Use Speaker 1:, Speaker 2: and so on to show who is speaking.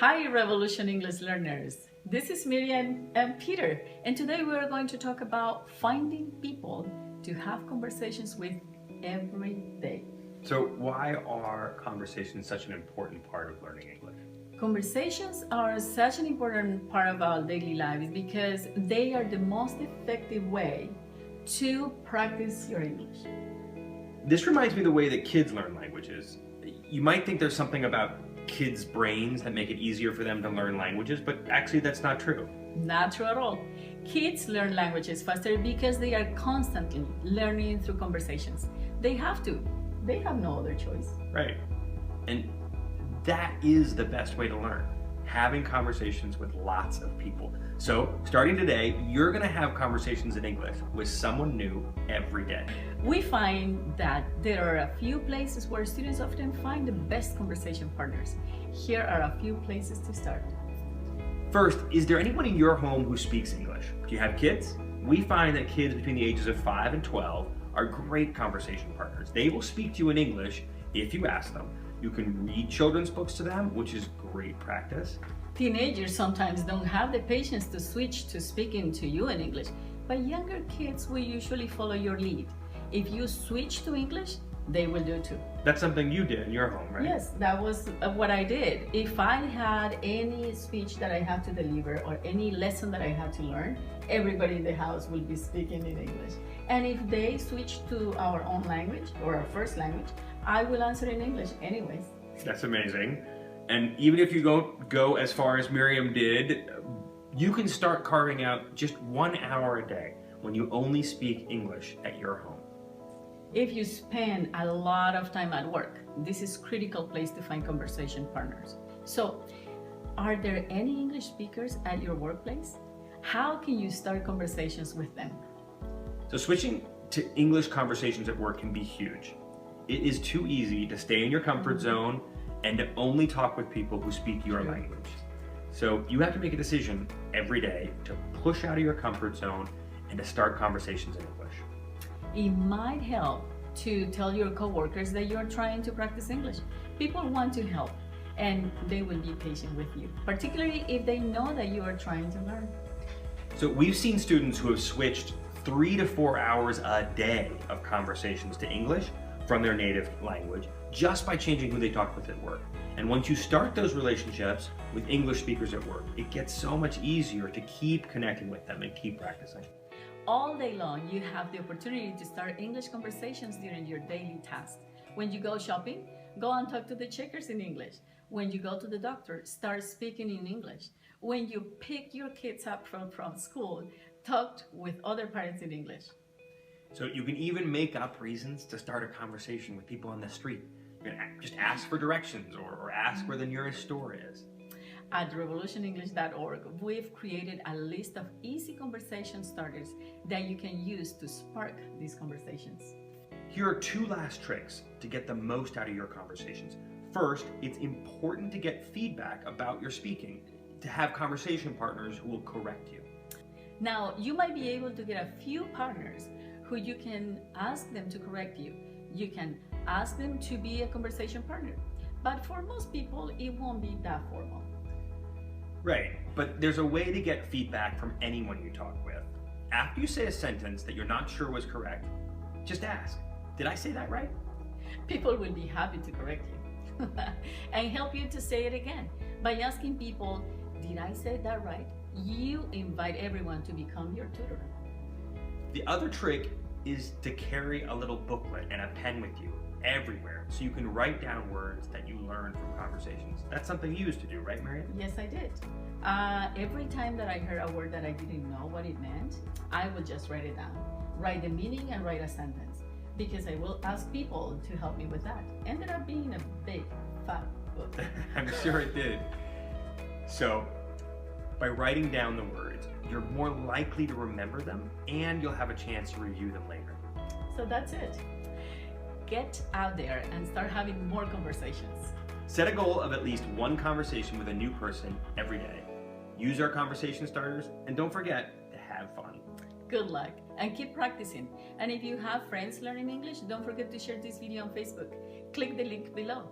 Speaker 1: Hi Revolution English learners, this is Miriam and Peter, and today we are going to talk about finding people to have conversations with every day.
Speaker 2: So why are conversations such an important part of learning English?
Speaker 1: Conversations are such an important part of our daily lives because they are the most effective way to practice your English.
Speaker 2: This reminds me of the way that kids learn languages. You might think there's something about kids' brains that make it easier for them to learn languages, but actually that's not true.
Speaker 1: Not true at all. Kids learn languages faster because they are constantly learning through conversations. They have to. They have no other choice.
Speaker 2: Right. And that is the best way to learn, having conversations with lots of people. So starting today, you're going to have conversations in English with someone new every day.
Speaker 1: We find that there are a few places where students often find the best conversation partners. Here are a few places to start.
Speaker 2: First, is there anyone in your home who speaks English? Do you have kids? We find that kids between the ages of 5 and 12 are great conversation partners. They will speak to you in English if you ask them. You can read children's books to them, which is great practice.
Speaker 1: Teenagers sometimes don't have the patience to switch to speaking to you in English, but younger kids will usually follow your lead. If you switch to English, they will do too.
Speaker 2: That's something you did in your home, right?
Speaker 1: Yes, that was what I did. If I had any speech that I had to deliver or any lesson that I had to learn, everybody in the house will be speaking in English. And if they switch to our own language or our first language, I will answer in English anyways.
Speaker 2: That's amazing. And even if you go as far as Miriam did, you can start carving out just 1 hour a day when you only speak English at your home.
Speaker 1: If you spend a lot of time at work, this is a critical place to find conversation partners. So, are there any English speakers at your workplace? How can you start conversations with them?
Speaker 2: So switching to English conversations at work can be huge. It is too easy to stay in your comfort zone and to only talk with people who speak your language. So you have to make a decision every day to push out of your comfort zone and to start conversations in English.
Speaker 1: It might help to tell your coworkers that you're trying to practice English. People want to help and they will be patient with you, particularly if they know that you are trying to learn.
Speaker 2: So we've seen students who have switched 3 to 4 hours a day of conversations to English from their native language just by changing who they talk with at work. And once you start those relationships with English speakers at work, it gets so much easier to keep connecting with them and keep practicing.
Speaker 1: All day long, you have the opportunity to start English conversations during your daily tasks. When you go shopping, go and talk to the checkers in English. When you go to the doctor, start speaking in English. When you pick your kids up from school, talk with other parents in English.
Speaker 2: So you can even make up reasons to start a conversation with people on the street. You can just ask for directions or ask where the nearest store is.
Speaker 1: At revolutionenglish.org, we've created a list of easy conversation starters that you can use to spark these conversations.
Speaker 2: Here are 2 last tricks to get the most out of your conversations. First, it's important to get feedback about your speaking, to have conversation partners who will correct you.
Speaker 1: Now, you might be able to get a few partners who you can ask them to correct you. You can ask them to be a conversation partner. But for most people, it won't be that formal.
Speaker 2: Right, but there's a way to get feedback from anyone you talk with. After you say a sentence that you're not sure was correct, just ask, did I say that right?
Speaker 1: People will be happy to correct you and help you to say it again. By asking people, did I say that right? You invite everyone to become your tutor.
Speaker 2: The other trick is to carry a little booklet and a pen with you everywhere so you can write down words that you learned from conversations. That's something you used to do, right, Miriam?
Speaker 1: Yes, I did. Every time that I heard a word that I didn't know what it meant, I would just write it down. Write the meaning and write a sentence because I will ask people to help me with that. Ended up being a big, fat book.
Speaker 2: I'm sure it did. So, by writing down the words, you're more likely to remember them and you'll have a chance to review them later.
Speaker 1: So that's it. Get out there and start having more conversations.
Speaker 2: Set a goal of at least 1 conversation with a new person every day. Use our conversation starters and don't forget to have fun.
Speaker 1: Good luck and keep practicing. And if you have friends learning English, don't forget to share this video on Facebook. Click the link below.